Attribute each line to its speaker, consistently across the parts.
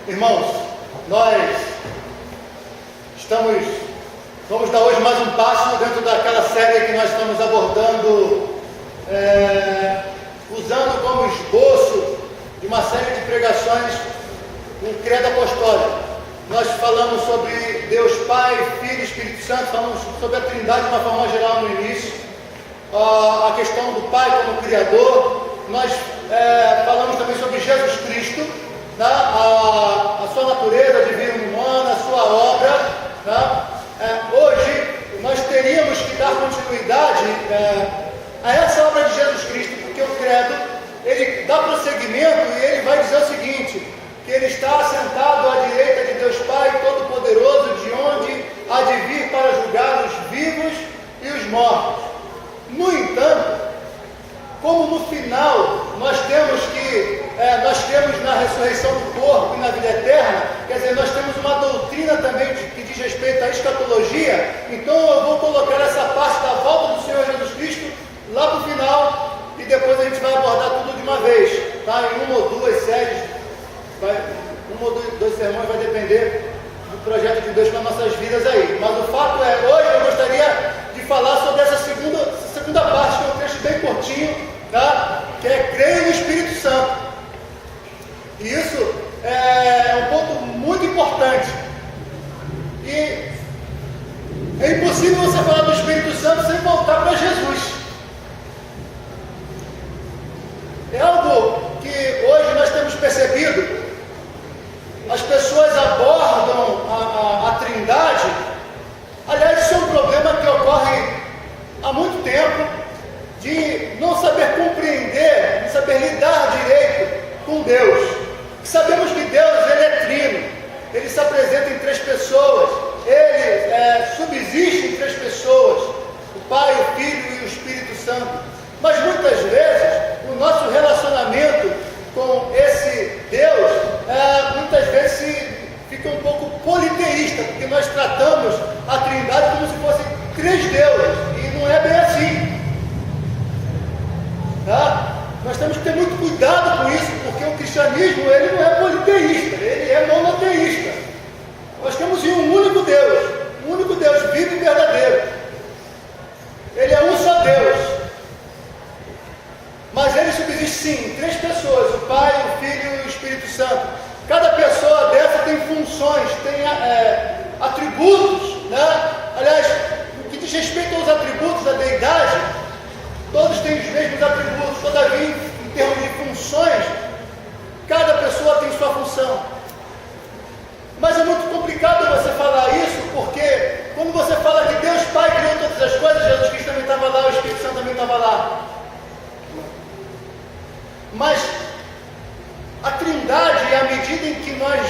Speaker 1: Irmãos, nós vamos dar hoje mais um passo dentro daquela série que nós estamos abordando, usando como esboço de uma série de pregações o credo apostólico. Nós falamos sobre Deus Pai, Filho e Espírito Santo, falamos sobre a Trindade de uma forma geral no início, a questão do Pai como Criador. Nós falamos também sobre Jesus Cristo, a sua natureza divina e humana, a sua obra. Hoje nós teríamos que dar continuidade a essa obra de Jesus Cristo, porque o credo, ele dá prosseguimento e ele vai dizer o seguinte, que ele está assentado à direita de Deus Pai Todo-Poderoso, de onde há de vir para julgar os vivos e os mortos. No entanto, como no final nós temos na ressurreição do corpo e na vida eterna, quer dizer, nós temos uma doutrina também que diz respeito à escatologia, então eu vou colocar essa parte da volta do Senhor Jesus Cristo lá para o final, e depois a gente vai abordar tudo de uma vez, tá? Em uma ou duas séries, um ou dois sermões, vai depender do projeto de Deus para nossas vidas aí. Mas o fato é, hoje eu gostaria de falar sobre essa segunda parte, que é um texto bem curtinho, tá? Que é crer no Espírito Santo. E isso é um ponto muito importante. E é impossível você falar do Espírito Santo sem voltar para Jesus. É algo que hoje nós temos percebido. As pessoas abordam a Trindade. Aliás, isso é um problema que ocorre há muito tempo, de não saber compreender, não saber lidar direito com Deus. Sabemos que Deus, ele é trino, ele se apresenta em três pessoas, ele subsiste em três pessoas, o Pai, o Filho e o Espírito Santo. Mas muitas vezes o nosso relacionamento com esse Deus muitas vezes fica um pouco politeísta, porque nós tratamos a Trindade como se fossem três deuses, e não é bem assim. Tá? Nós temos que ter muito cuidado com isso, porque o cristianismo, ele não é politeísta, ele é monoteísta. Nós temos um único Deus vivo e verdadeiro. Ele é um só Deus. Mas ele subsiste sim em três pessoas, o Pai, o Filho e o Espírito Santo. Cada pessoa dessa tem funções, tem atributos, né? Aliás, no que diz respeito aos atributos da deidade, todos têm os mesmos atributos, todavia, em termos de funções, cada pessoa tem sua função. Mas é muito complicado você falar isso, porque quando você fala que Deus Pai criou todas as coisas, Jesus Cristo também estava lá, o Espírito Santo também estava lá. Mas a Trindade, à medida em que nós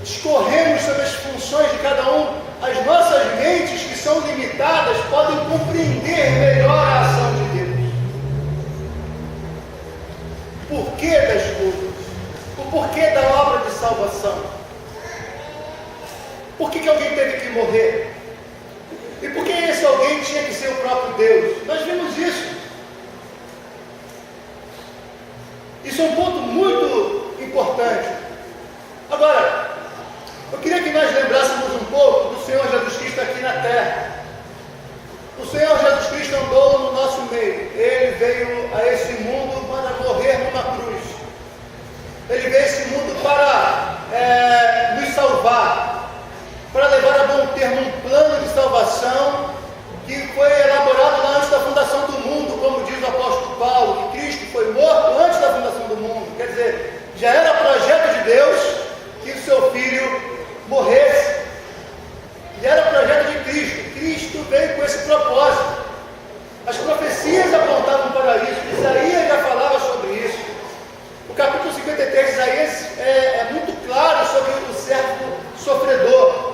Speaker 1: discorremos sobre as funções de cada um, as nossas mentes, que são limitadas, podem compreender melhor a ação de Deus. O porquê das coisas, o porquê da obra de salvação. Por que alguém teve que morrer? E por que esse alguém tinha que ser o próprio Deus? Nós vimos isso. Isso é um ponto muito importante. Agora, eu queria que nós lembrássemos um pouco do Senhor Jesus Cristo aqui na terra. O Senhor Jesus Cristo andou no nosso meio. Ele veio a esse mundo para morrer numa cruz. Ele veio a esse mundo para nos salvar, para levar a bom termo um plano de salvação que foi elaborado lá antes da fundação do mundo, como diz o apóstolo Paulo, que Cristo foi morto antes da fundação do mundo. Quer dizer, já era projeto de Deus que o seu Filho morresse. E era projeto de Cristo. Cristo veio com esse propósito. As profecias apontavam para isso. Isaías já falava sobre isso. O capítulo 53 de Isaías é muito claro sobre o servo sofredor.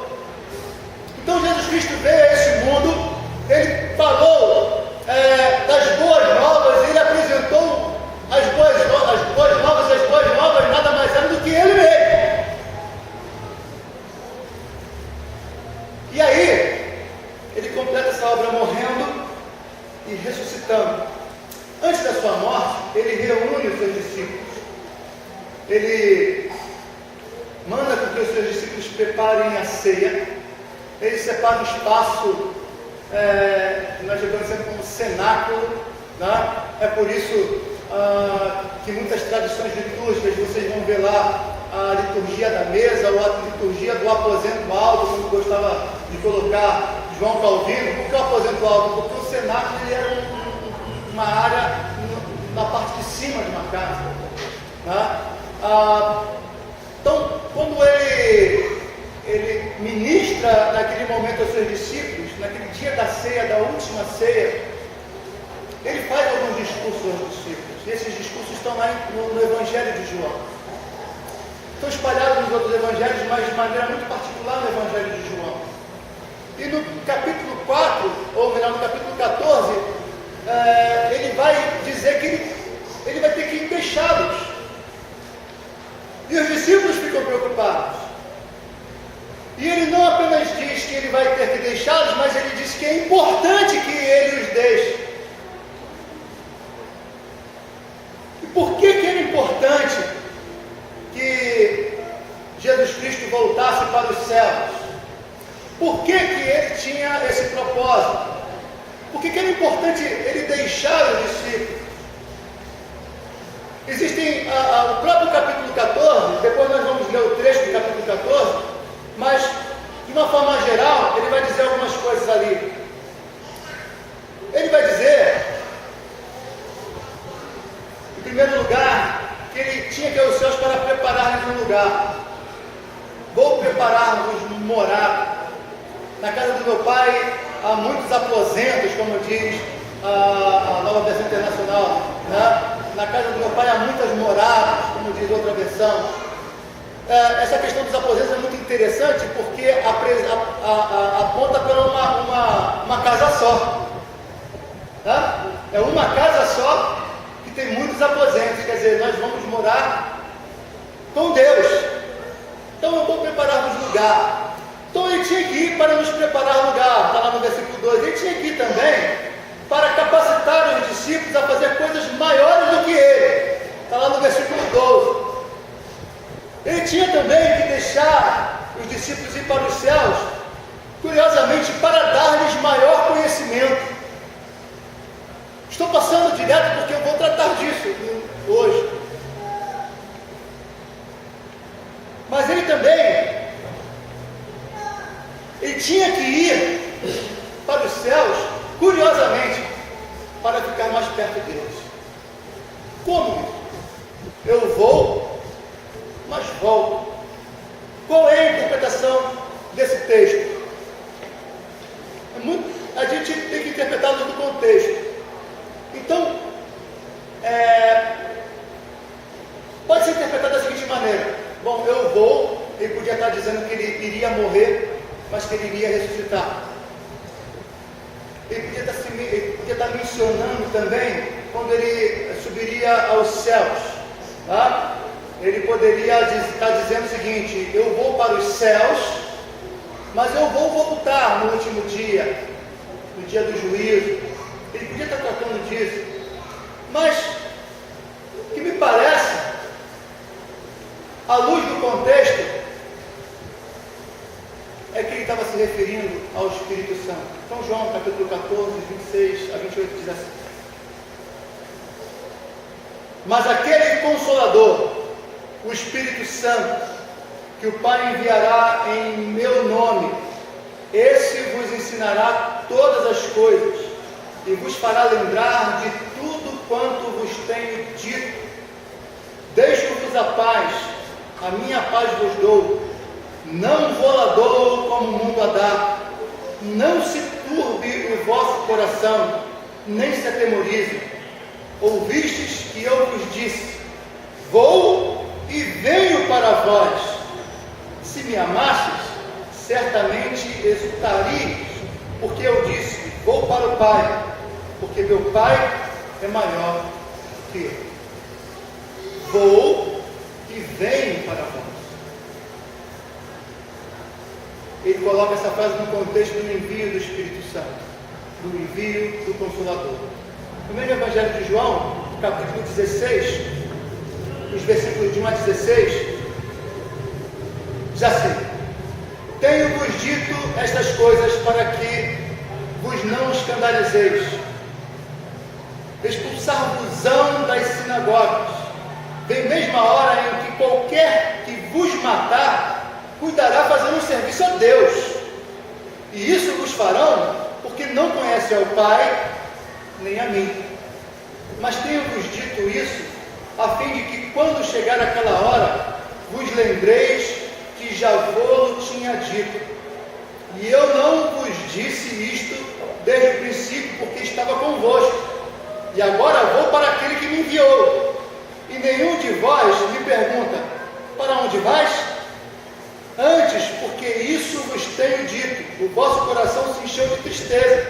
Speaker 1: Então Jesus Cristo veio a esse mundo. Ele falou das boas novas, ele apresentou as boas novas, e as boas novas nada mais eram do que ele mesmo. E aí, ele completa essa obra morrendo e ressuscitando. Antes da sua morte, ele reúne os seus discípulos. Ele manda preparem a ceia. Eles separam um espaço, nós reconhecemos como cenáculo, né? É por isso que muitas tradições litúrgicas, vocês vão ver lá a liturgia da mesa ou a liturgia do aposento alto, como gostava de colocar João Calvino. Por que o aposento alto? Porque o cenáculo ele era uma área na parte de cima de uma casa, né? Então, quando ele ministra naquele momento aos seus discípulos, naquele dia da ceia, da última ceia, ele faz alguns discursos aos discípulos. E esses discursos estão lá no Evangelho de João. Estão espalhados nos outros evangelhos, mas de maneira muito particular no Evangelho de João. E no capítulo 4, ou melhor, no capítulo 14, ele vai dizer que ele vai ter que deixá-los. E os discípulos ficam preocupados. E ele não apenas diz que ele vai ter que deixá-los, mas ele diz que é importante que ele os deixe. E por que era importante que Jesus Cristo voltasse para os céus? Por que ele tinha esse propósito? Por que era importante ele deixar os discípulos? Existem o próprio capítulo 14, depois nós vamos ler o trecho do capítulo 14, mas de uma forma geral ele vai dizer algumas coisas ali. Ele vai dizer, em primeiro lugar, que ele tinha que ir aos céus para preparar-lhes um lugar. Vou preparar-vos morar. Na casa do meu pai há muitos aposentos, como diz a Nova Versão Internacional, né? Na casa do meu pai há muitas moradas, como diz outra versão. Essa questão dos aposentos é muito interessante porque aponta para uma casa só. Tá? É uma casa só que tem muitos aposentos, quer dizer, nós vamos morar com Deus. Então eu vou preparar-vos lugar. Então ele tinha que ir para nos preparar lugar, está lá no versículo 2. Ele tinha que ir também para capacitar os discípulos a fazer coisas maiores do que ele, está lá no versículo 12. Ele tinha também que deixar os discípulos ir para os céus, curiosamente, para dar-lhes maior conhecimento. Estou passando direto porque eu vou tratar disso hoje. Mas ele também, ele tinha que ir para os céus, curiosamente, para ficar mais perto deles. Como? Eu vou, mas volto. Qual é a interpretação desse texto? A gente tem que interpretá-lo no contexto. Então, pode ser interpretado da seguinte maneira: bom, eu vou, ele podia estar dizendo que ele iria morrer, mas que ele iria ressuscitar. Ele podia estar mencionando também quando ele subiria aos céus, tá? Ele poderia estar dizendo o seguinte: eu vou para os céus, mas eu vou voltar no último dia, no dia do juízo. Ele podia estar tratando disso, mas o que me parece, à luz do contexto, é que ele estava se referindo ao Espírito Santo. Então João capítulo 14, 26 a 28 diz assim: mas aquele Consolador, o Espírito Santo, que o Pai enviará em meu nome, esse vos ensinará todas as coisas e vos fará lembrar de tudo quanto vos tenho dito. Deixo-vos a paz, a minha paz vos dou. Não vou-la dou como o mundo a dá. Não se turbe o vosso coração, nem se atemorize. Ouvistes que eu vos disse: vou e venho para vós. Se me amastes, certamente exultareis, porque eu disse: vou para o Pai, porque meu Pai é maior que eu. Vou e venho para vós. Ele coloca essa frase no contexto do envio do Espírito Santo, do envio do Consolador. No mesmo Evangelho de João, capítulo 16, os versículos de 1 a 16, diz assim: Tenho-vos dito estas coisas para que vos não escandalizeis. Expulsar-vos-ão das sinagogas. Vem mesma hora em que qualquer que vos matar, cuidará fazendo um serviço a Deus. E isso vos farão, porque não conhecem ao Pai, nem a mim. Mas tenho-vos dito isso, a fim de que, quando chegar aquela hora, vos lembreis que já vou tinha dito. E eu não vos disse isto desde o princípio, porque estava convosco. E agora vou para aquele que me enviou. E nenhum de vós me pergunta: para onde vais? Antes, porque isso vos tenho dito, o vosso coração se encheu de tristeza.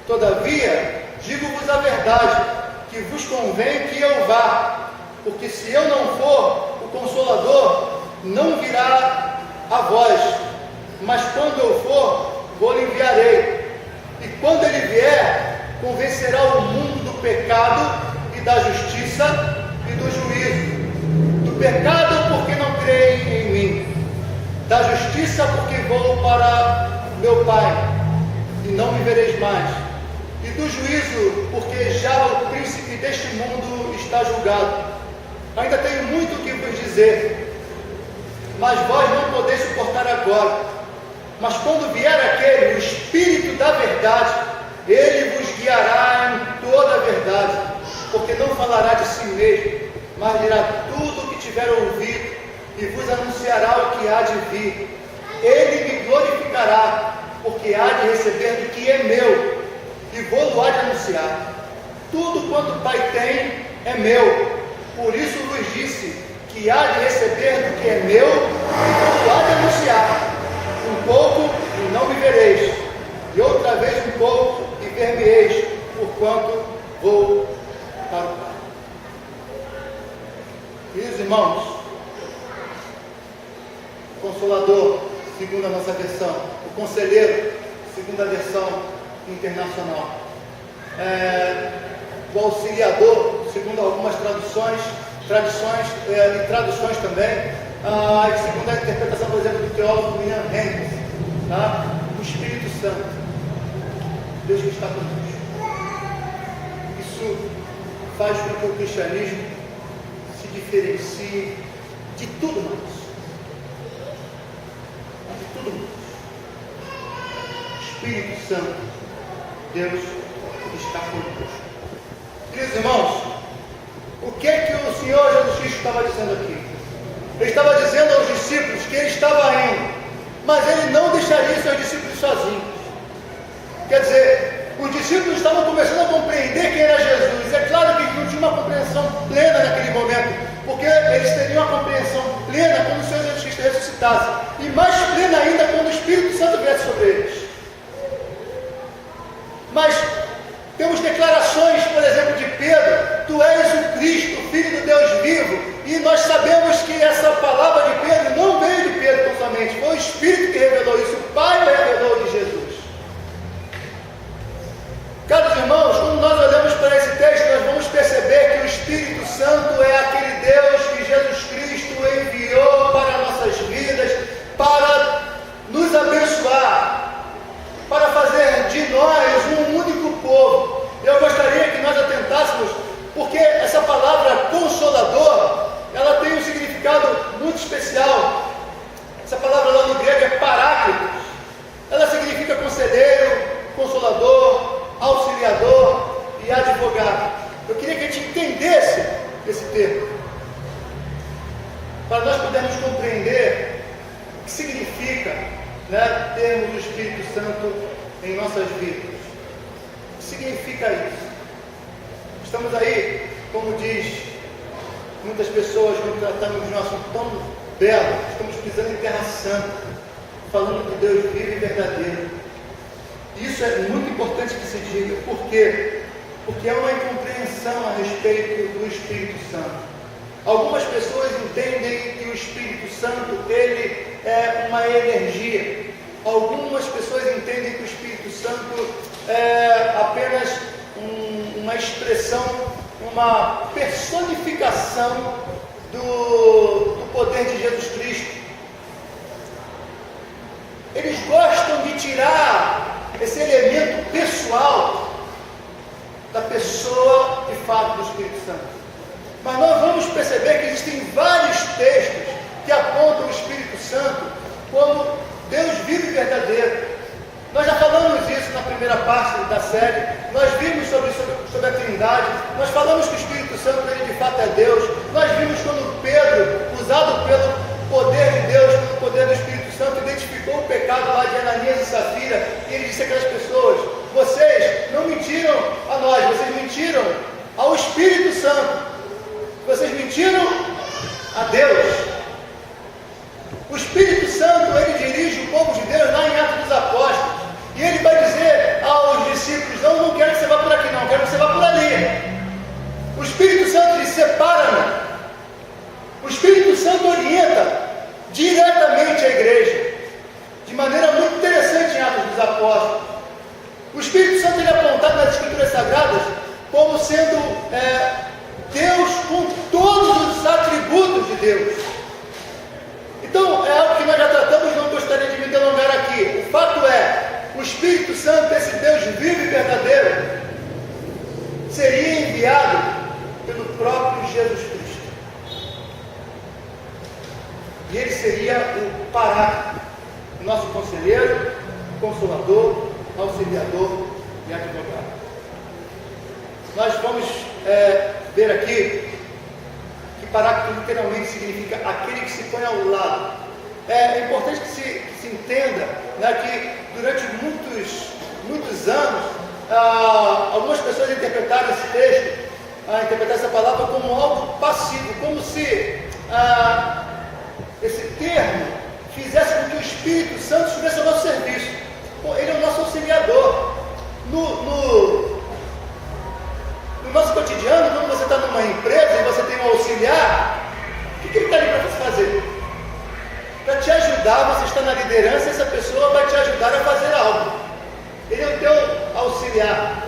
Speaker 1: Todavia, digo-vos a verdade, que vos convém que eu vá, porque se eu não for, o Consolador não virá a vós, mas quando eu for, vou-lhe enviarei. E quando ele vier, convencerá o mundo do pecado e da justiça e do juízo. Do pecado, porque não creem em mim. Da justiça, porque vou para meu Pai e não me vereis mais. E do juízo, porque já o príncipe deste mundo está julgado. Ainda tenho muito o que vos dizer, mas vós não podeis suportar agora. Mas quando vier aquele, o Espírito da verdade, ele vos guiará em toda a verdade, porque não falará de si mesmo, mas dirá tudo o que tiver ouvido, e vos anunciará o que há de vir. Ele me glorificará, porque há de receber do que é meu, e vou-lo há de anunciar. Tudo quanto o Pai tem é meu, por isso vos disse que há de receber do que é meu, e vou-lo há de anunciar. Um pouco e não me vereis, e outra vez um pouco e ver-me-eis, porquanto vou para o Pai. Queridos irmãos, o Consolador, segundo a nossa versão, o Conselheiro, segundo a versão internacional, o Auxiliador, segundo algumas tradições e traduções também, segundo a interpretação, por exemplo, do teólogo William Hendricks, tá? O Espírito Santo, Deus que está conosco. Isso faz com que o cristianismo se diferencie de tudo mais. De tudo mais. Espírito Santo, Deus que está conosco. Queridos irmãos, o que é que o Senhor Jesus Cristo estava dizendo aqui? Ele estava dizendo aos discípulos que ele estava indo, mas ele não deixaria seus discípulos sozinhos. Quer dizer, os discípulos estavam começando a compreender quem era Jesus. É claro que eles não tinham uma compreensão plena naquele momento, porque eles teriam uma compreensão plena quando o Senhor Jesus Cristo ressuscitasse, e mais plena ainda quando o Espírito Santo viesse sobre eles. Mas temos declarações, por exemplo, de Pedro: tu és o Cristo, o Filho do Deus vivo. E nós sabemos que essa palavra de Pedro não veio de Pedro tão somente, foi o Espírito que revelou isso, o Pai revelou de Jesus. Caros irmãos, quando nós olhamos para esse texto, nós vamos perceber que o Espírito Santo é aquele Deus que Jesus Cristo enviou para nossas vidas, para nos abençoar, para fazer de nós um único povo. Eu gostaria que nós atentássemos, porque essa palavra Consolador, ela tem um significado muito especial. Essa palavra lá no grego é paráclitos. Ela significa conselheiro, consolador, auxiliador e advogado. Eu queria que a gente entendesse esse termo, para nós podermos compreender o que significa, termos o Espírito Santo em nossas vidas. O que significa isso? Estamos aí, como diz muitas pessoas, quando tratamos de um assunto tão belo, estamos pisando em terra santa, falando de Deus vivo e verdadeiro. Isso é muito importante que se diga. Por quê? Porque há uma incompreensão a respeito do Espírito Santo. Algumas pessoas entendem que o Espírito Santo, ele é uma energia. Algumas pessoas entendem que o Espírito Santo é apenas uma expressão, uma personificação do poder de Jesus Cristo. tirar esse elemento pessoal da pessoa, de fato, do Espírito Santo. Mas nós vamos perceber que existem vários textos que apontam o Espírito Santo como Deus vivo e verdadeiro. Nós já falamos isso na primeira parte da série, nós vimos sobre a Trindade, nós falamos que o Espírito Santo, ele de fato é Deus, nós vimos quando Pedro, usado pelo poder de Deus, pelo poder do Espírito Santo, identificou o pecado lá de Ananias e Safira, e ele disse àquelas pessoas: vocês não mentiram a nós, vocês mentiram ao Espírito Santo, vocês mentiram a Deus. O Espírito Santo, ele dirige o povo de Deus lá em Atos dos Apóstolos, e ele vai dizer aos discípulos: não quero que você vá por aqui, não, quero que você vá por ali. O Espírito Santo diz: separa-me. O Espírito Santo orienta diretamente a igreja, de maneira muito interessante em Atos dos Apóstolos. O Espírito Santo, ele é apontado nas Escrituras Sagradas como sendo Deus com todos os atributos de Deus. Então, é algo que nós já tratamos, não gostaria de me delongar aqui. O fato é, o Espírito Santo, esse Deus vivo e verdadeiro, seria enviado pelo próprio Jesus Cristo. E ele seria o Paráclito, nosso conselheiro, consolador, auxiliador e advogado. Nós vamos ver aqui que Paráclito literalmente significa aquele que se põe ao lado. É importante que se entenda, né, que durante muitos anos, algumas pessoas interpretaram esse texto, interpretaram essa palavra como algo passivo, como se esse termo fizesse com que o Espírito Santo estivesse ao nosso serviço. Ele é o nosso auxiliador. No nosso cotidiano, quando você está numa empresa e você tem um auxiliar, o que ele está ali para você fazer? Para te ajudar, você está na liderança, essa pessoa vai te ajudar a fazer algo. Ele é o teu auxiliar.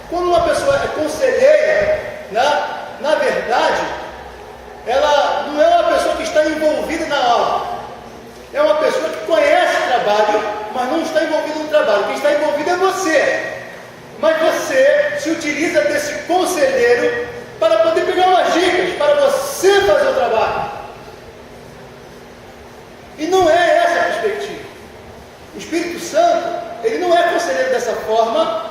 Speaker 1: Quando uma pessoa é conselheira, né, na verdade, ela não é uma pessoa que está envolvida na obra. É uma pessoa que conhece o trabalho, mas não está envolvida no trabalho. Quem está envolvido é você. Mas você se utiliza desse conselheiro para poder pegar umas dicas, para você fazer o trabalho. E não é essa a perspectiva. O Espírito Santo, ele não é conselheiro dessa forma,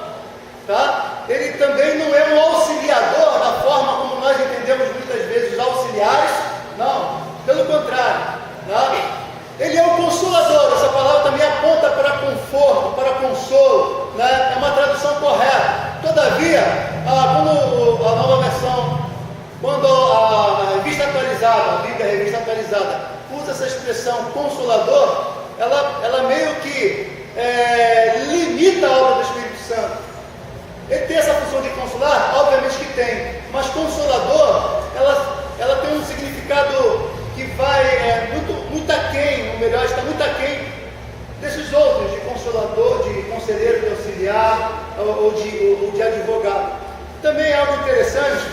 Speaker 1: tá? Ele também não é um auxiliador da forma como nós entendemos muitas vezes os auxiliares. Não, pelo contrário, tá? Ele é o consolador. Essa palavra também aponta para conforto, para consolo, né? É uma tradução correta. Todavia, quando a nova versão, quando a revista atualizada, a Bíblia, a revista atualizada, usa essa expressão consolador, ela meio que limita a obra do Espírito Santo. Ele tem essa função de consolar? Obviamente que tem, mas consolador, ela tem um significado que vai muito aquém, ou melhor, está muito aquém desses outros, de consolador, de conselheiro, de auxiliar, ou de advogado. Também é algo interessante,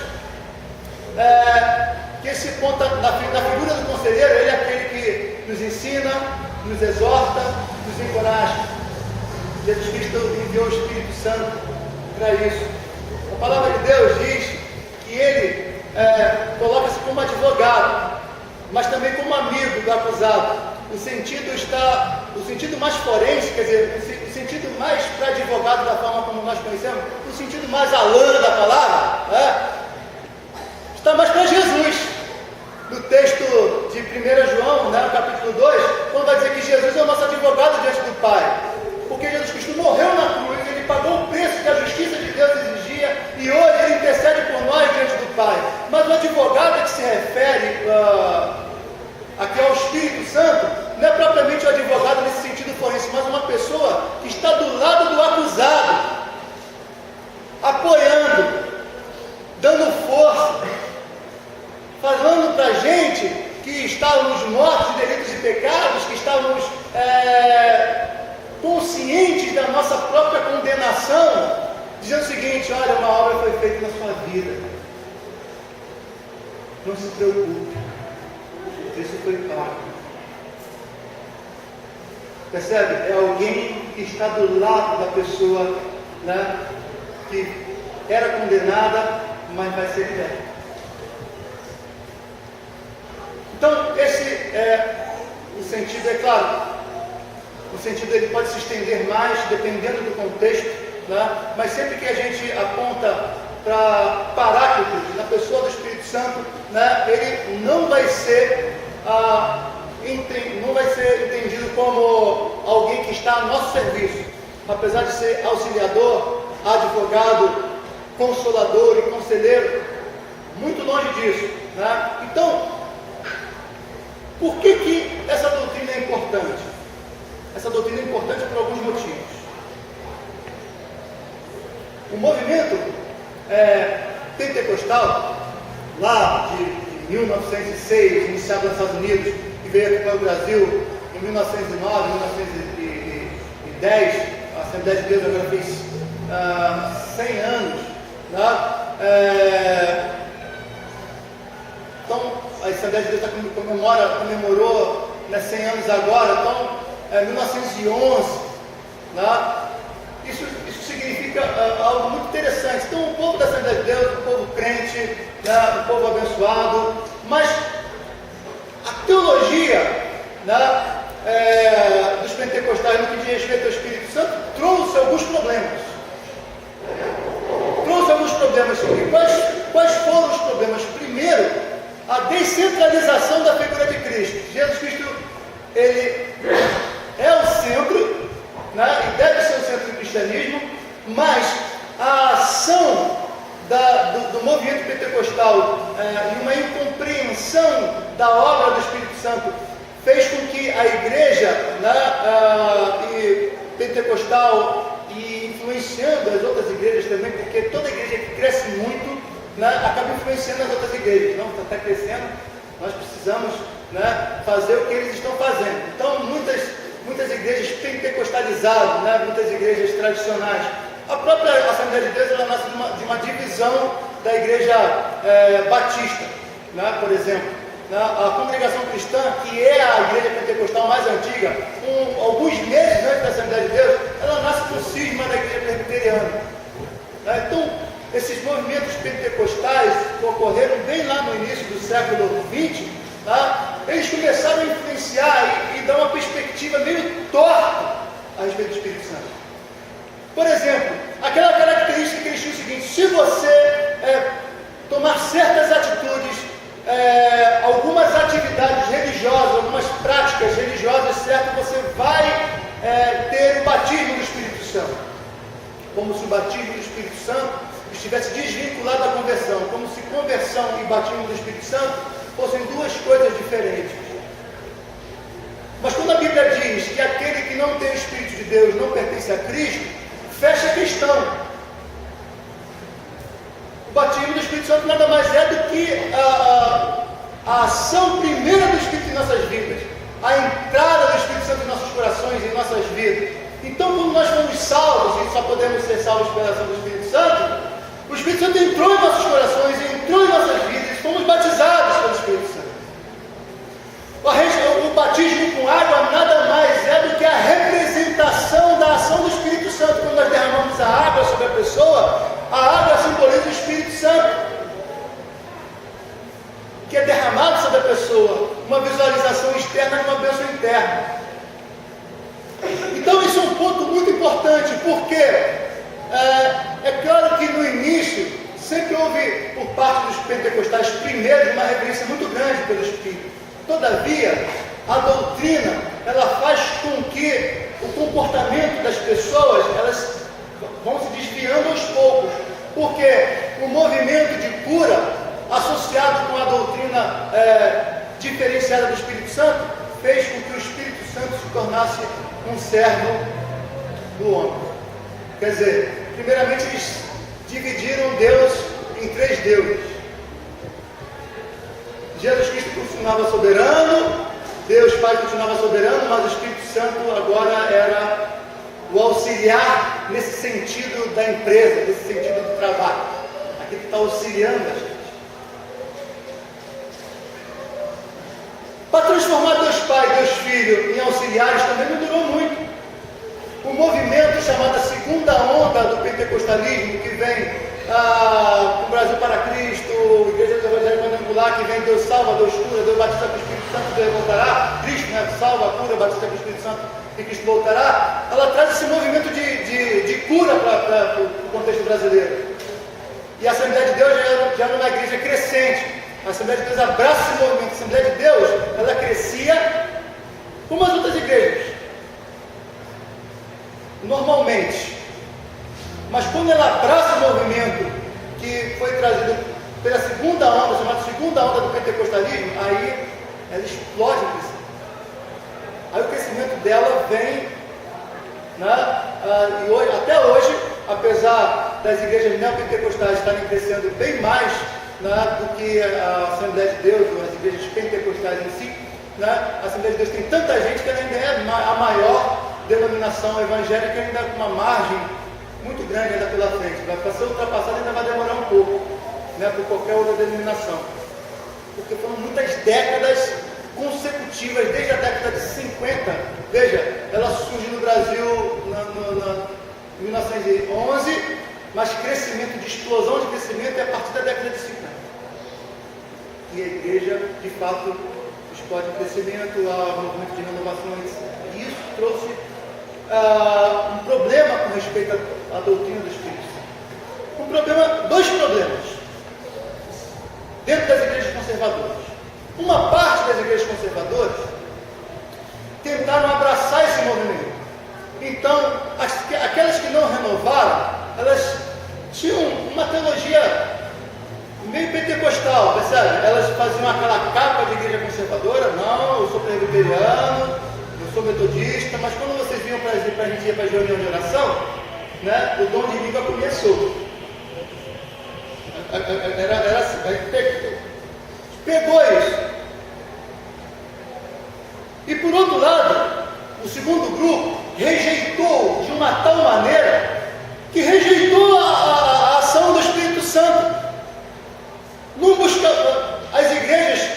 Speaker 1: que esse ponto, na figura do conselheiro, ele é aquele que nos ensina, nos exorta, nos encoraja. Jesus Cristo enviou o Espírito Santo para isso. A palavra de Deus diz que ele coloca-se como advogado, mas também como amigo do acusado. O sentido mais forense, quer dizer, o sentido mais para advogado da forma como nós conhecemos, o sentido mais alã da palavra, está mais para Jesus. No texto de 1 João, no capítulo 2, quando vai dizer que Jesus é o nosso advogado diante do Pai. Porque Jesus Cristo morreu na cruz, ele pagou o preço que a justiça de Deus exigia, e hoje ele intercede por nós diante do Pai. Mas o advogado que se refere aqui ao Espírito Santo, não é propriamente o advogado nesse sentido forense, mas uma pessoa que está do lado do acusado, apoiando, dando força, falando para a gente que estávamos mortos de delitos e pecados, que estávamos conscientes da nossa própria condenação, dizendo o seguinte: olha, uma obra foi feita na sua vida, não se preocupe, isso foi pago. Percebe? É alguém que está do lado da pessoa, né, que era condenada, mas vai ser liberta. Então, esse é o sentido, é claro. O sentido ele pode se estender mais, dependendo do contexto, né? Mas sempre que a gente aponta para Paráclitos, na pessoa do Espírito Santo, né, ele não vai ser entendido como alguém que está a nosso serviço, apesar de ser auxiliador, advogado, consolador e conselheiro, muito longe disso, né? Então, por que essa doutrina é importante? Essa doutrina é importante por alguns motivos. O movimento pentecostal, lá de 1906, iniciado nos Estados Unidos, que veio aqui para o Brasil em 1909, 1910, a Assembleia de Deus agora fez 100 anos, né? Então, a Assembleia de Deus comemorou, né, 100 anos agora, então, 1911, né? Isso significa algo muito interessante. Então, o povo da Assembleia de Deus, o povo crente, né, o povo abençoado, mas a teologia, né, dos pentecostais no que diz respeito ao Espírito Santo trouxe alguns problemas. E quais foram os problemas? Primeiro, a descentralização da figura de Cristo. Jesus Cristo, ele é o centro, né, e deve ser o centro do cristianismo, mas a ação do movimento pentecostal e uma incompreensão da obra do Espírito Santo fez com que a igreja, né, e pentecostal, e influenciando as outras igrejas também, porque toda igreja que cresce muito, né, acaba influenciando as outras igrejas. Não está crescendo, nós precisamos, né, fazer o que eles estão fazendo. Então, muitas igrejas pentecostalizadas, né, muitas igrejas tradicionais. A própria Assembleia de Deus, ela nasce de uma divisão da igreja batista, né, por exemplo. A congregação cristã, que é a igreja pentecostal mais antiga, alguns meses antes da Assembleia de Deus, ela nasce do cisma da igreja presbiteriana. Então, esses movimentos pentecostais que ocorreram bem lá no início do século XX, tá? Eles começaram a influenciar e dar uma perspectiva meio torta a respeito do Espírito Santo. Por exemplo, aquela característica que eles tinham o seguinte: se você tomar certas atitudes, algumas atividades religiosas, algumas práticas religiosas certas, você vai ter o batismo do Espírito Santo. Como se o batismo do Espírito Santo estivesse desvinculado da conversão, como se conversão e batismo do Espírito Santo fossem duas coisas diferentes. Mas quando a Bíblia diz que aquele que não tem o Espírito de Deus não pertence a Cristo, fecha a questão. O batismo do Espírito Santo nada mais é do que a ação primeira do Espírito em nossas vidas, a entrada do Espírito Santo em nossos corações, em nossas vidas. Então, quando nós fomos salvos, e só podemos ser salvos pela ação do Espírito Santo, o Espírito Santo entrou em nossos corações, entrou em nossas vidas, e fomos batizados pelo Espírito Santo. O batismo com água nada mais é do que a representação da ação do Espírito Santo. Quando nós derramamos a água sobre a pessoa, a água simboliza o Espírito Santo, que é derramado sobre a pessoa, uma visualização externa de uma bênção interna. Então isso é um ponto muito importante, porque é claro que no início sempre houve, por parte dos pentecostais primeiros, uma reverência muito grande pelo Espírito. Todavia, a doutrina, ela faz com que o comportamento das pessoas, elas vão se desviando aos poucos, porque o movimento de cura, associado com a doutrina diferenciada do Espírito Santo, fez com que o Espírito Santo se tornasse um servo do homem. Quer dizer, primeiramente eles dividiram Deus em três deuses. Jesus Cristo continuava soberano, Deus Pai continuava soberano, mas o Espírito Santo agora era o auxiliar nesse sentido da empresa, nesse sentido do trabalho. Aquele que está auxiliando a gente. Para transformar Deus Pai, Deus Filho em auxiliares também não durou muito. O movimento chamado a segunda onda do pentecostalismo, que vem o Brasil para Cristo, Igreja Evangélica Quadrangular, que vem Deus salva, Deus cura, Deus batiza com o Espírito Santo, Deus voltará, Cristo, né, salva, cura, batiza com o Espírito Santo e Cristo voltará, ela traz esse movimento de cura para o contexto brasileiro. E a Assembleia de Deus já é uma igreja crescente. A Assembleia de Deus abraça esse movimento. A Assembleia de Deus, ela crescia como as outras igrejas, normalmente. Mas quando ela abraça o movimento que foi trazido pela segunda onda, chamada segunda onda do pentecostalismo, aí ela explode em crescimento. Aí o crescimento dela vem, né, e hoje, até hoje, apesar das igrejas neopentecostais estarem crescendo bem mais, né, do que a Assembleia de Deus, ou as igrejas pentecostais em si, né, a Assembleia de Deus tem tanta gente que ela ainda é a maior denominação evangélica, ainda com uma margem muito grande ainda pela frente. Para ser ultrapassada ainda vai demorar um pouco, né, por qualquer outra denominação. Porque foram muitas décadas consecutivas, desde a década de 50. Veja, ela surge no Brasil em 1911, mas crescimento, de explosão de crescimento é a partir da década de 50. E a igreja, de fato, explode em crescimento, há movimento de renovações. E isso trouxe um problema com respeito à doutrina do Espírito Santo. Dois problemas dentro das igrejas conservadoras. Uma parte das igrejas conservadoras tentaram abraçar esse movimento. Então, aquelas que não renovaram, elas tinham uma teologia meio pentecostal, percebe? Elas faziam aquela capa de igreja conservadora. Não, eu sou presbiteriano, eu sou metodista, mas quando vocês vinham para a gente ir para a reunião de oração, né, o dom de língua começou. Era assim, a gente pegou isso. E por outro lado, o segundo grupo rejeitou de uma tal maneira que rejeitou a ação do Espírito Santo. Não buscava as igrejas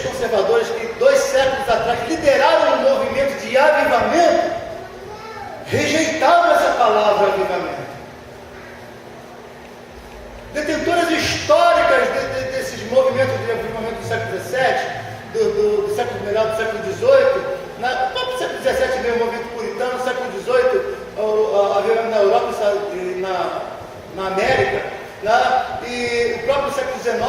Speaker 1: conservadoras que 2 séculos atrás lideraram um movimento de avivamento, rejeitavam essa palavra avivamento. Detentoras históricas desses movimentos de avivamento do século XVII, do século melhor, do século XVIII, no próprio século XVII veio o movimento puritano, no século XVIII o avivamento na Europa e na América, né? E o próprio século XIX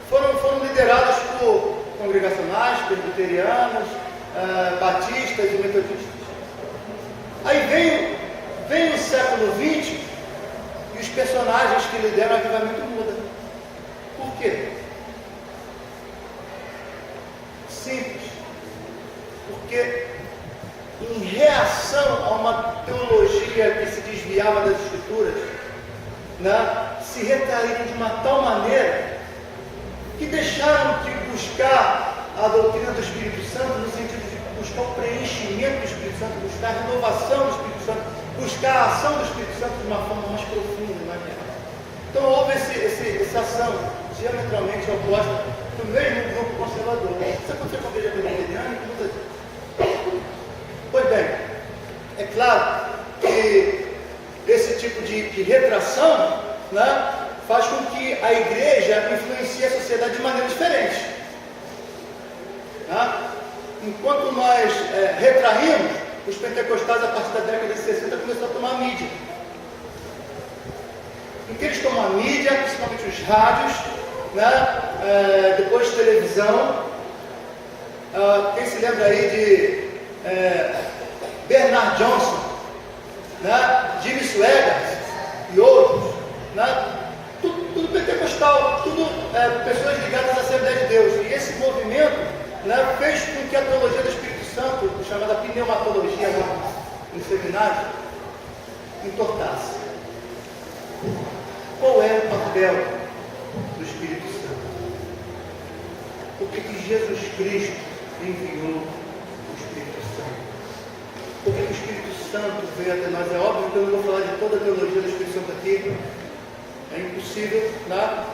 Speaker 1: foram liderados por congregacionais, presbiterianos, batistas e metodistas. Aí vem o século XX e os personagens que lideram o avivamento mudam. Por quê? Simples. Porque em reação a uma teologia que se desviava das Escrituras, né, se retraíram de uma tal maneira que deixaram de buscar a doutrina do Espírito Santo no sentido de buscar o preenchimento do Espírito Santo, buscar a renovação do Espírito Santo, buscar a ação do Espírito Santo de uma forma mais profunda, mais real. Então houve essa ação diametralmente oposta do mesmo grupo conservador. Isso aconteceu com a igreja presbiteriana e com muitas vezes. Pois bem, é claro que esse tipo de retração, né, faz com que a igreja influencie a sociedade de maneira diferente. Tá? Enquanto nós retraímos, os pentecostais, a partir da década de 60, começaram a tomar mídia. Em que eles tomam a mídia, principalmente os rádios, né, depois televisão. Quem se lembra aí de Bernard Johnson, né, Jimmy Swaggart e outros, né, tudo pentecostal, tudo pessoas ligadas à Assembleia de Deus. E esse movimento, né, fez com que a teologia do Espírito Santo, chamada pneumatologia no seminário, entortasse. Qual é o papel do Espírito Santo? Por que Jesus Cristo enviou o Espírito Santo? Por que o Espírito Santo veio até nós? É óbvio que eu não vou falar de toda a teologia do Espírito Santo aqui. É impossível, né?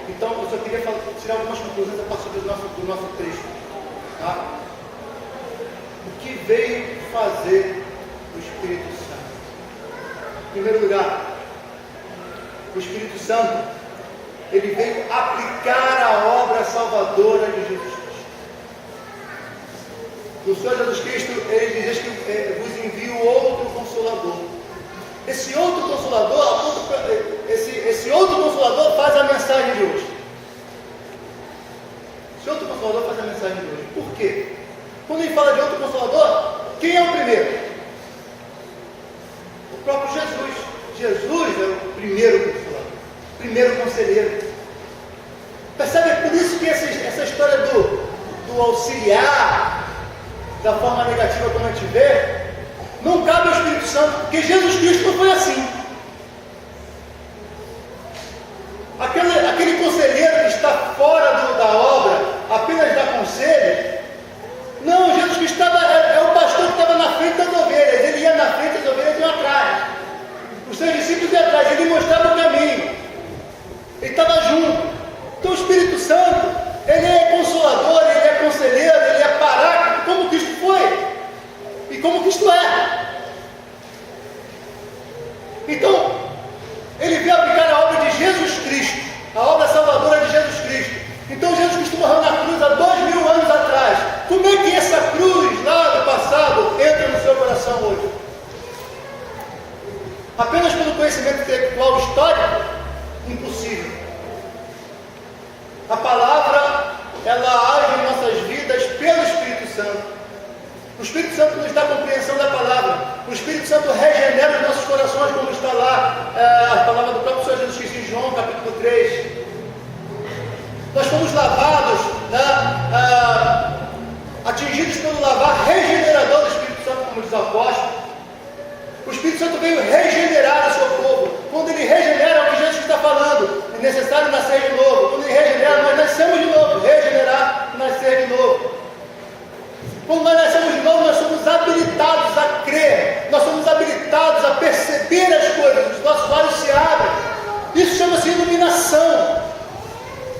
Speaker 1: Então, eu só queria tirar algumas conclusões a partir do nosso texto. Tá? O que veio fazer o Espírito Santo? Em primeiro lugar, o Espírito Santo, ele veio aplicar a obra salvadora de Jesus Cristo. O Senhor Jesus Cristo, ele diz que vos envio outro Consolador. Esse outro Consolador, esse outro Consolador faz a mensagem de hoje. Esse outro Consolador faz a mensagem de hoje. Por quê? Quando ele fala de outro Consolador, quem é o primeiro? O próprio Jesus. Jesus é o primeiro Consolador, o primeiro Conselheiro. Percebe? É por isso que essa história do auxiliar, da forma negativa como a gente vê, não cabe ao Espírito Santo, porque Jesus Cristo não foi assim. Aquele conselheiro que está fora da obra, apenas dá conselho. Não, Jesus Cristo é o pastor que estava na frente das ovelhas. Ele ia na frente, as ovelhas iam atrás. Os seus discípulos iam atrás, ele mostrava o caminho. Ele estava junto. Então o Espírito Santo, ele é consolador, ele é conselheiro, ele é paráclito, como Cristo foi. E como Cristo é. Então, ele veio aplicar a obra de Jesus Cristo, a obra salvadora de Jesus Cristo. Então Jesus Cristo morreu na cruz há 2000 anos atrás. Como é que essa cruz lá do passado entra no seu coração hoje? Apenas pelo conhecimento intelectual histórico? Impossível. A palavra, ela age em nossas vidas pelo Espírito Santo. O Espírito Santo nos dá a compreensão da palavra. O Espírito Santo regenera os nossos corações, como está lá a palavra do próprio Senhor Jesus Cristo em João, capítulo 3. Nós fomos lavados, atingidos pelo lavar regenerador do Espírito Santo, como diz o apóstolo. O Espírito Santo veio regenerar o seu povo. Quando ele regenera, é o que Jesus está falando. É necessário nascer de novo. Quando ele regenera, nós nascemos de novo. Regenerar, nascer de novo. Quando nós nascemos de novo, nós somos habilitados a crer. Nós somos habilitados a perceber as coisas. Os nossos olhos se abrem. Isso chama-se iluminação.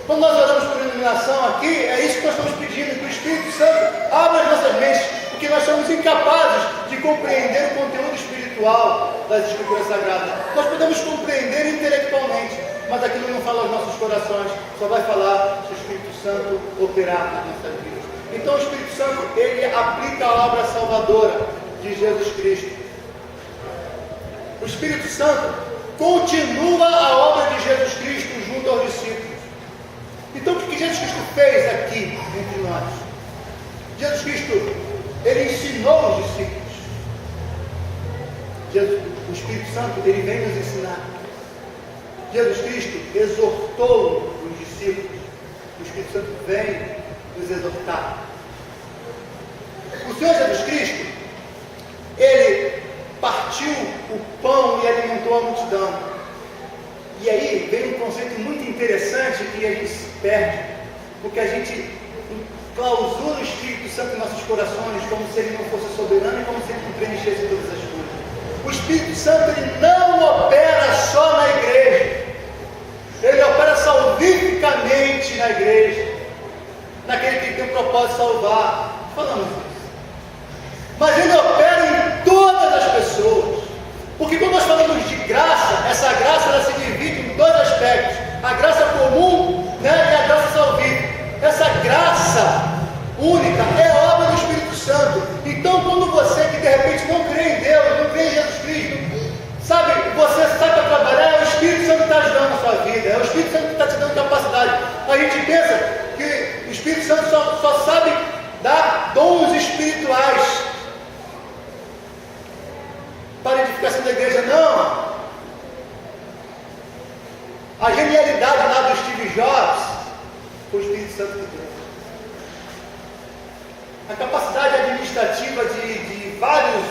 Speaker 1: Quando nós oramos por iluminação aqui, é isso que nós estamos pedindo, que o Espírito Santo abra as nossas mentes, porque nós somos incapazes de compreender o conteúdo espiritual das Escrituras Sagradas. Nós podemos compreender intelectualmente, mas aquilo não fala aos nossos corações, só vai falar se o Espírito Santo operar nas nossas vidas. Então o Espírito Santo, ele aplica a obra salvadora de Jesus Cristo. O Espírito Santo continua a obra de Jesus Cristo junto aos discípulos. Então o que Jesus Cristo fez aqui entre nós? Jesus Cristo, ele ensinou os discípulos. O Espírito Santo, ele vem nos ensinar. Jesus Cristo exortou os discípulos. O Espírito Santo vem nos exortar. O Senhor Jesus Cristo, ele partiu o pão e alimentou a multidão. E aí vem um conceito muito interessante que a gente se perde, porque a gente clausura o Espírito Santo em nossos corações como se ele não fosse soberano e como se ele não preenchesse todas as coisas. O Espírito Santo, ele não opera só na igreja, ele opera salvificamente na igreja, naquele que tem o propósito de salvar. Falamos isso. Mas ele opera em todas as pessoas. Porque quando nós falamos de graça, essa graça ela se divide em dois aspectos. A graça comum, e a graça salvífica. Essa graça única é obra do Espírito Santo. Então quando você que de repente não crê em Deus, não crê em Jesus Cristo, sabe, você sai para trabalhar, é o Espírito Santo que está ajudando a sua vida, é o Espírito Santo que está te dando capacidade. A gente pensa que o Espírito Santo só sabe dar dons espirituais para a edificação da igreja. Não. A genialidade lá do Steve Jobs foi o Espírito Santo que deu. A capacidade administrativa de vários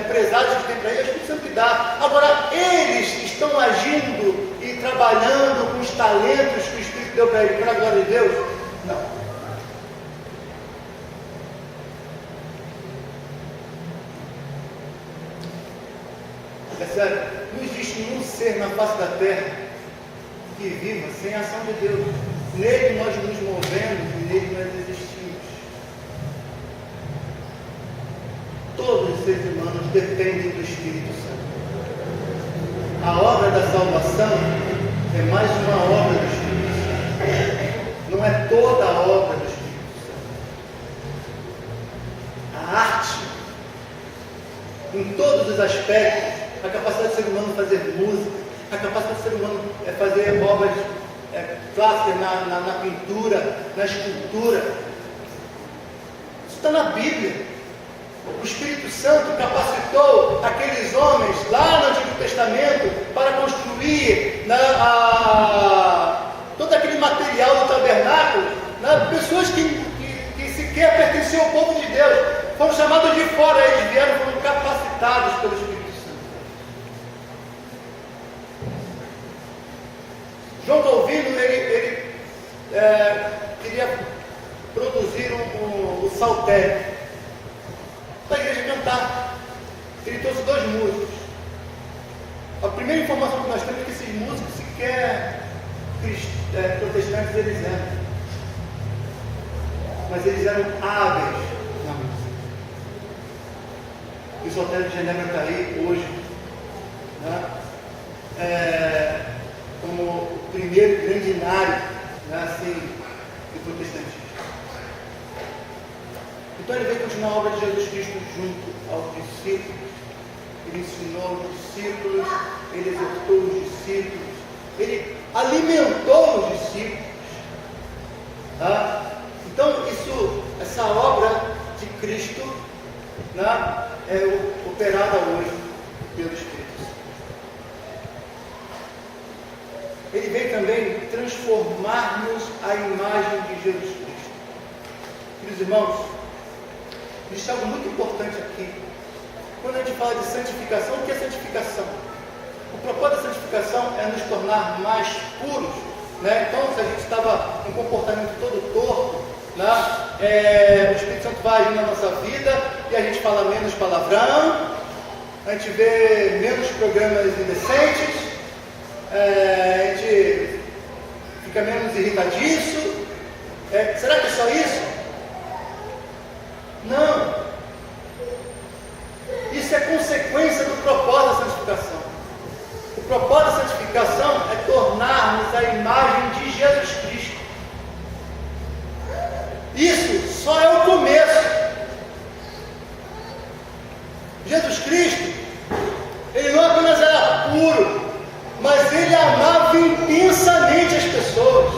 Speaker 1: empresários que tem para ele, é o Espírito Santo que dá. Agora, eles estão agindo e trabalhando com os talentos que o Espírito deu para ele, para a glória de Deus? Não. É sério, não existe nenhum ser na face da terra que viva sem a ação de Deus. Nele nós nos movemos e nele nós existimos. Todos os seres humanos dependem do Espírito Santo. A obra da salvação é mais uma obra do Espírito Santo. Não é toda a obra do Espírito Santo. A arte, em todos os aspectos, a capacidade do ser humano de fazer música, a capacidade do ser humano de fazer obras clássicas na pintura, na escultura. Isso está na Bíblia. O Espírito Santo capacitou aqueles homens lá no Antigo Testamento para construir todo aquele material do tabernáculo, pessoas que sequer pertenciam ao povo de Deus, foram chamados de fora, eles vieram, foram capacitados pelo Espírito Santo. João Calvino, ele queria produzir o saltério para a igreja cantar. Ele trouxe 2 músicos. A primeira informação que nós temos é que esses músicos sequer protestantes eles eram. Mas eles eram hábeis na música. E o saltério de Genebra está aí hoje, né? Como o primeiro grandinário, né, assim, de protestantismo. Então ele veio continuar a obra de Jesus Cristo junto aos discípulos. Ele ensinou os discípulos, ele exortou os discípulos, ele alimentou os discípulos. Tá? Então essa obra de Cristo, né, é operada hoje pelo Espírito Santo. Ele veio também transformar-nos à imagem de Jesus Cristo. Queridos irmãos, existe algo muito importante aqui. Quando a gente fala de santificação, o que é santificação? O propósito da santificação é nos tornar mais puros, né? Então, se a gente estava com um comportamento todo torto, né? O Espírito Santo vai agir na nossa vida e a gente fala menos palavrão, a gente vê menos programas indecentes, a gente fica menos irritadiço. Será que é só isso? Não. Isso é consequência do propósito da santificação. O propósito da santificação é tornar-nos a imagem de Jesus Cristo. Isso só é o começo. Jesus Cristo, ele não apenas era puro, mas ele amava intensamente as pessoas.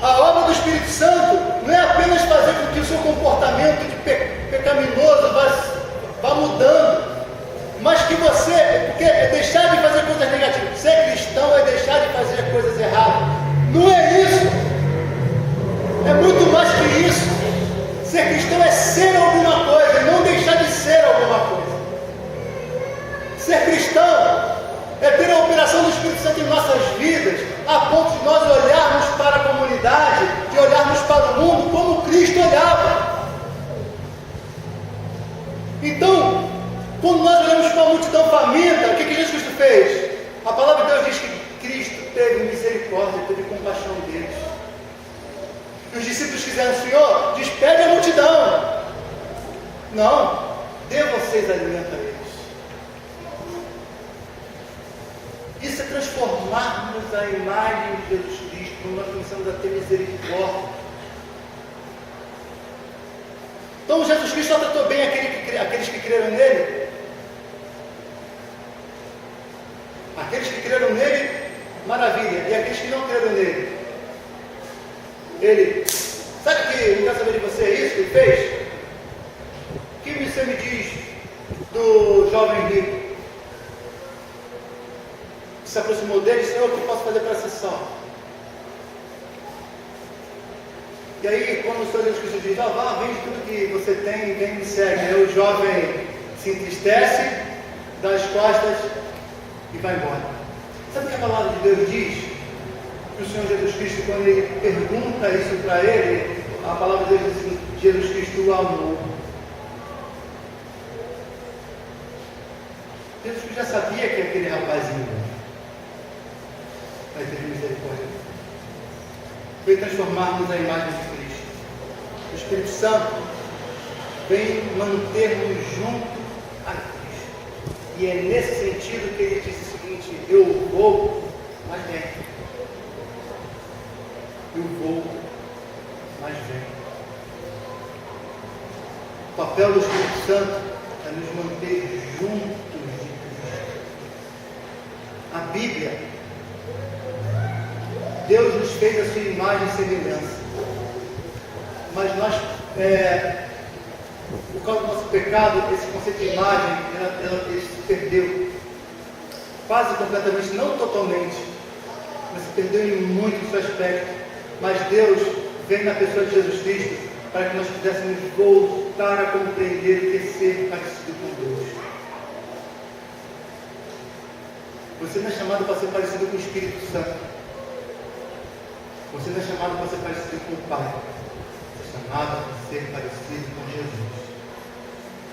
Speaker 1: A obra do Espírito Santo não é apenas fazer com que o seu comportamento de pecaminoso vá mudando, mas que porque é deixar de fazer coisas negativas. Ser cristão é deixar de fazer coisas erradas. Não é isso. É muito mais que isso. Ser cristão é ser alguma coisa, não deixar de ser alguma coisa. Ser cristão é ter a operação do Espírito Santo em nossas vidas, a ponto de nós olharmos para a comunidade, de olharmos para o mundo como Cristo olhava. Então, quando nós olhamos para a multidão faminta, o que Jesus Cristo fez? A palavra de Deus diz que Cristo teve misericórdia, teve compaixão deles. E os discípulos quiseram: Senhor, despede a multidão. Não, dê vocês alimento a eles. Isso é transformar-nos à imagem de Jesus Cristo, quando nós começamos a ter misericórdia. Então Jesus Cristo só tratou bem aqueles que creram nele. Aqueles que creram nele, maravilha. E aqueles que não creram nele, ele, sabe que não quer saber de você isso que ele fez? O que você me diz do jovem rico? Se aproximou dele, Senhor, o que posso fazer para essa sessão? E aí, quando o Senhor Jesus Cristo diz: vá, vende tudo que você tem e vem me segue. Aí o jovem se entristece, dá as costas e vai embora. Sabe o que a palavra de Deus diz? Que o Senhor Jesus Cristo, quando ele pergunta isso para ele, a palavra de Deus diz assim: Jesus Cristo o amou. Jesus Cristo já sabia que aquele rapazinho vai ter misericórdia. Vem transformar-nos à imagem de Cristo. O Espírito Santo vem manter-nos junto a Cristo. E é nesse sentido que ele diz o seguinte: eu vou, mas vem. Eu vou, mas vem. O papel do Espírito Santo é nos manter juntos de Cristo. A Bíblia, Deus nos fez a sua imagem e semelhança. Mas nós, por causa do nosso pecado, esse conceito de imagem, ele se perdeu. Quase completamente, não totalmente, mas se perdeu em muitos aspectos. Mas Deus vem na pessoa de Jesus Cristo para que nós pudéssemos voltar a compreender e ser parecido com Deus. Você não é chamado para ser parecido com o Espírito Santo. Você não é chamado para ser parecido com o Pai. Você é chamado para ser parecido com Jesus.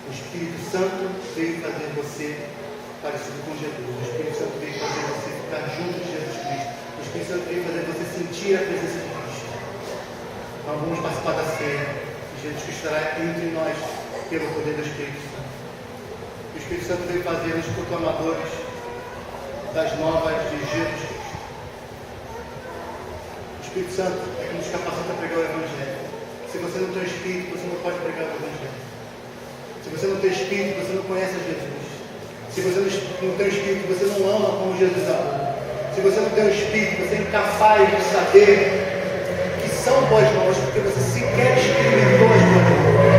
Speaker 1: O Espírito Santo veio fazer você parecido com Jesus. O Espírito Santo veio fazer você ficar junto de Jesus Cristo. O Espírito Santo veio fazer você sentir a presença de Cristo. Então vamos participar da ceia. Jesus Cristo estará entre nós pelo poder do Espírito Santo. O Espírito Santo veio fazer-nos proclamadores das novas de Jesus Cristo. O Espírito Santo é que nos capacita a pregar o Evangelho. Se você não tem o Espírito, você não pode pregar o Evangelho. Se você não tem Espírito, você não conhece a Jesus. Se você não tem o Espírito, você não ama como Jesus amou. Se você não tem o Espírito, você é incapaz de saber que são boas novas, porque você sequer experimentou as boas novas.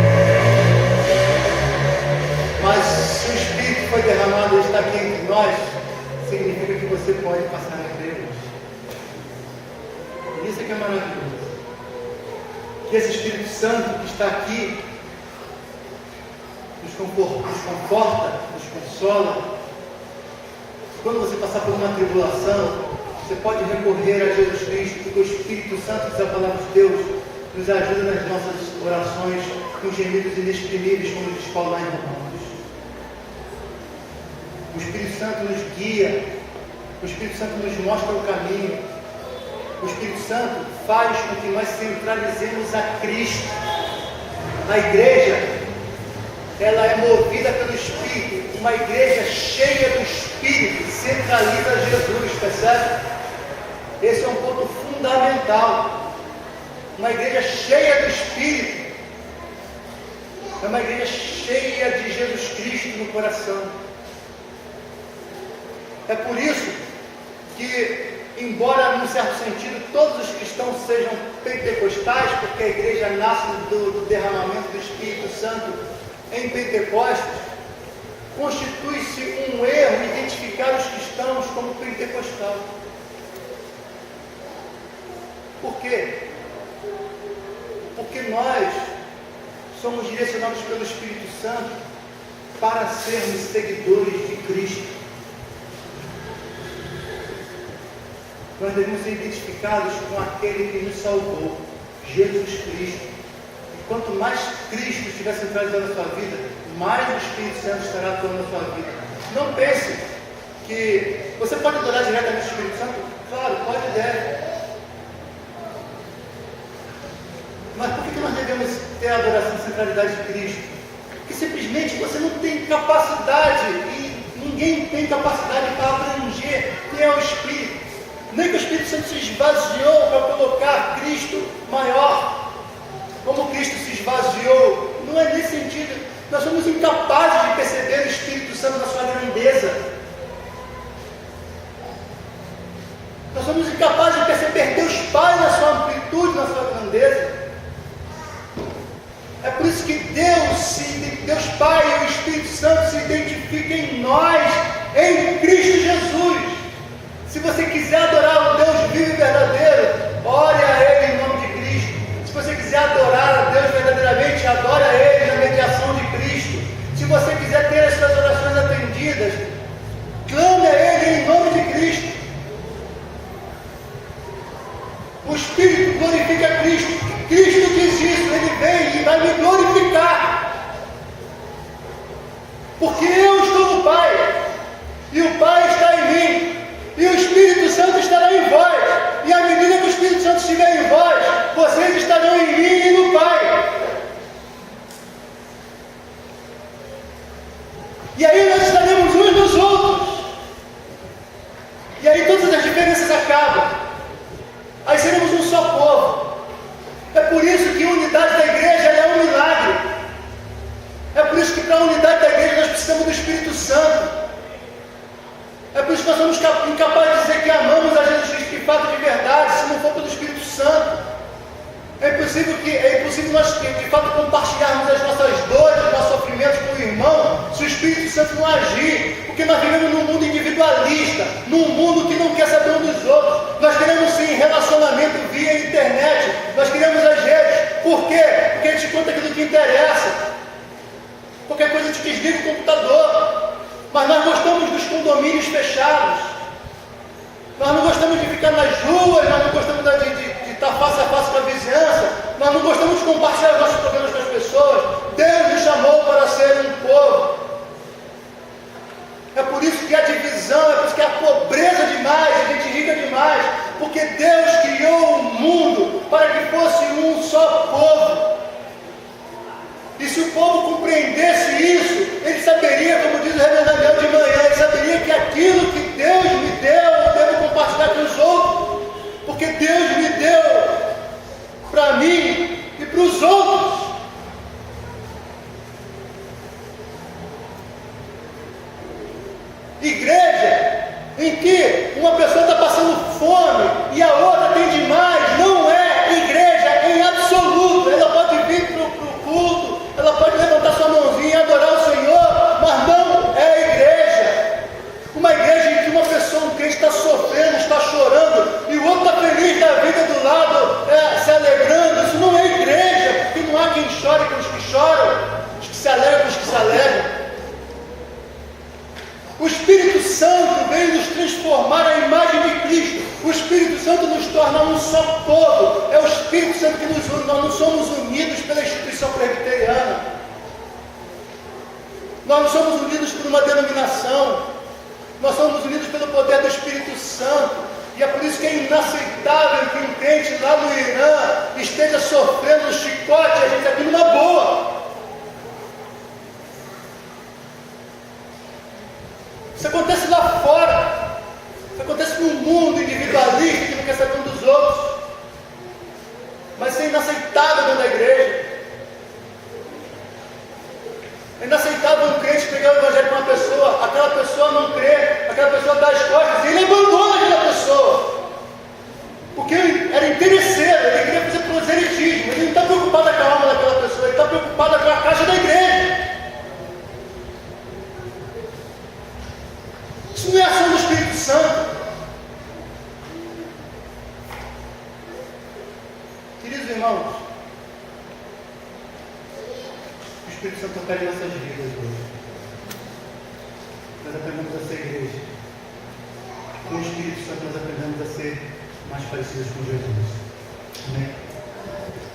Speaker 1: Mas se o Espírito foi derramado e está aqui entre nós, significa que você pode passar a crer. E isso é que é maravilhoso. Que esse Espírito Santo que está aqui nos conforta, nos consola. Quando você passar por uma tribulação, você pode recorrer a Jesus Cristo, porque o Espírito Santo, diz a palavra de Deus, nos ajuda nas nossas orações com gemidos inexprimíveis, como diz Paulo lá em Romanos. O Espírito Santo nos guia, o Espírito Santo nos mostra o caminho. O Espírito Santo faz com que nós centralizemos a Cristo. A igreja, ela é movida pelo Espírito. Uma igreja cheia do Espírito centraliza Jesus, percebe? Esse é um ponto fundamental. Uma igreja cheia do Espírito é uma igreja cheia de Jesus Cristo no coração. É por isso que, embora, num certo sentido, todos os cristãos sejam pentecostais, porque a igreja nasce do derramamento do Espírito Santo em Pentecostes, constitui-se um erro identificar os cristãos como pentecostal. Por quê? Porque nós somos direcionados pelo Espírito Santo para sermos seguidores de Cristo. Nós devemos ser identificados com aquele que nos salvou, Jesus Cristo. E quanto mais Cristo estiver centralizado na sua vida, mais o Espírito Santo estará atuando na sua vida. Não pense que você pode adorar diretamente o Espírito Santo. Claro, pode e deve. Mas por que nós devemos ter a adoração e centralidade de Cristo? Porque simplesmente você não tem capacidade, e ninguém tem capacidade para abranger quem é o Espírito. Nem que o Espírito Santo se esvaziou para colocar Cristo maior, como Cristo se esvaziou. Não é nesse sentido. Nós somos incapazes de perceber o Espírito Santo na sua grandeza. Nós somos incapazes de perceber Deus Pai na sua amplitude, na sua grandeza. É por isso que Deus Pai e o Espírito Santo se identificam em nós, em Cristo Jesus. Se você quiser adorar o Deus vivo e verdadeiro, ore a Ele em nome de Cristo. Se você quiser adorar a Deus verdadeiramente, adore a Ele na mediação de Cristo. Se você quiser ter as suas orações atendidas, clame a Ele em nome de Cristo. O Espírito glorifica Cristo. Cristo diz isso, Ele vem e vai me glorificar. Porque eu estou no Pai, e o Pai está em mim, e o Espírito Santo estará em vós. estiver em vós, vocês estarão em mim e no Pai. E aí nós estaremos uns nos outros. E aí todas as diferenças acabam. Aí seremos um só povo. É por isso que a unidade da igreja é um milagre. É por isso que para a unidade da igreja nós precisamos do Espírito Santo. É por isso que nós somos incapazes de dizer que amamos a Jesus Cristo de fato de verdade, se não for pelo Espírito Santo. É impossível nós de fato compartilharmos as nossas dores, os nossos sofrimentos com o irmão, se o Espírito Santo não agir. Porque nós vivemos num mundo individualista, num mundo que não quer saber um dos outros. Nós queremos sim relacionamento via internet, nós queremos as redes. Por quê? Porque a gente conta aquilo que interessa. Qualquer coisa a gente desliga o computador. Mas nós gostamos dos condomínios fechados. Nós não gostamos de ficar nas ruas, nós não gostamos de estar face a face com a vizinhança, nós não gostamos de compartilhar os nossos problemas com as pessoas. Deus nos chamou para ser um povo. É por isso que a divisão, é por isso que a pobreza demais, a gente rica demais, porque Deus criou o mundo para que fosse um só povo. E se o povo compreendesse isso, ele saberia, como diz o reverendo Daniel de manhã, ele saberia que aquilo que Deus me deu, eu devo compartilhar com os outros, porque Deus me deu para mim e para os outros. Igreja em que uma pessoa está passando fome e a outra tem demais, não é igreja em absoluto. Ela pode vir para o culto, ela pode levantar sua mãozinha e adorar o Senhor, mas não é igreja. Uma igreja em que uma pessoa, um crente, está sofrendo, está chorando, e o outro está feliz da vida do lado, se alegrando. Isso não é igreja, porque não há quem chore com os que choram, os que se alegram com os que se alegram. O Espírito Santo veio nos transformar à imagem de Cristo. O Espírito Santo nos torna um só povo. É o Espírito Santo que nos une. Nós não somos unidos pela instituição presbiteriana. Nós não somos unidos por uma denominação. Nós somos unidos pelo poder do Espírito Santo. E é por isso que é inaceitável que um crente lá no Irã esteja sofrendo um chicote, a gente aqui numa boa. Isso acontece lá fora. Isso acontece no mundo individualista que não quer saber um dos outros. Mas isso é inaceitável dentro da igreja. É inaceitável um crente pegar o evangelho para uma pessoa, aquela pessoa não crê, aquela pessoa dá as costas e ele abandona aquela pessoa. Porque ele era interesseiro, ele queria fazer proselitismo. Ele não está preocupado com a alma daquela pessoa, ele está preocupado com a caixa da igreja. Isso não é ação do Espírito Santo. Queridos irmãos, o Espírito Santo opera em nossas vidas hoje. Nós aprendemos a ser igreja. Com o Espírito Santo nós aprendemos a ser mais parecidos com Jesus. Amém?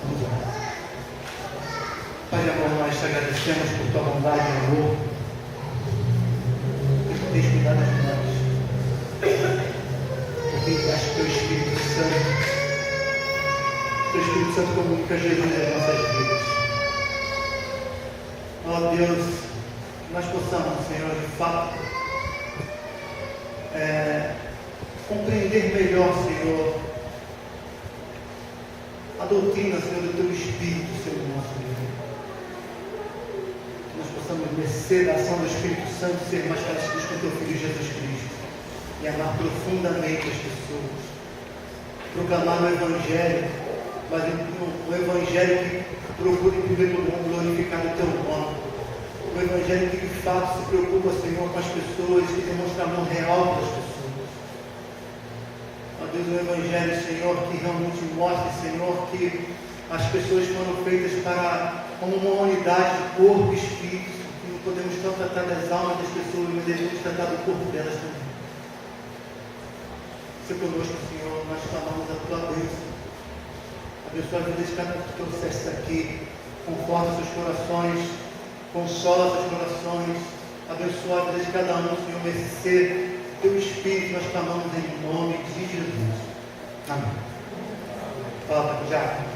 Speaker 1: Vamos lá. Pai de amor, nós te agradecemos por tua bondade e amor. Tens cuidado de nós, porque acho que o Espírito Santo comunica Jesus nas nossas vidas. Ó Deus, que nós possamos, Senhor, de fato, compreender melhor, Senhor, a doutrina, Senhor, do Teu Espírito, Senhor, no nosso vida. Nós possamos merecer a ação do Espírito Santo, ser mais parecidos com o Teu Filho Jesus Cristo e amar profundamente as pessoas, proclamar o Evangelho, mas um Evangelho que procure em primeiro lugar glorificar o Teu nome, um Evangelho que de fato se preocupa, Senhor, com as pessoas, que demonstra amor real para as pessoas. Ó Deus, um Evangelho, Senhor, que realmente mostre, Senhor, que as pessoas foram feitas como uma unidade, corpo e espírito, que não podemos só tratar das almas das pessoas, mas devemos tratar do corpo delas também. Se conosco, Senhor, nós clamamos a Tua bênção. Abençoa a vida de cada um que trouxeste aqui, conforta seus corações, consola seus corações, abençoa a vida de cada um, Senhor, merecer Teu Espírito, nós clamamos em nome de Jesus. Amém.
Speaker 2: Já.